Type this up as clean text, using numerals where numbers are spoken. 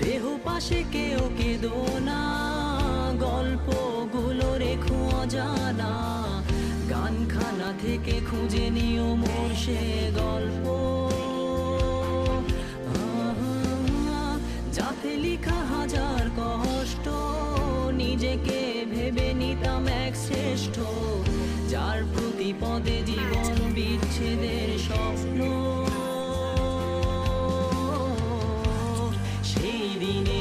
দেহ পাশে কেউ কেঁদো না, গল্পগুলো রেখো অজানা, গানখানা থেকে খুঁজে নিও মোর সে গল্প। যাতে লিখা হাজার কষ্ট, নিজেকে ভেবে নিতাম এক শ্রেষ্ঠ, যার প্রতি পদে জীবন বিচ্ছেদের স্বপ্ন। সেই দিনে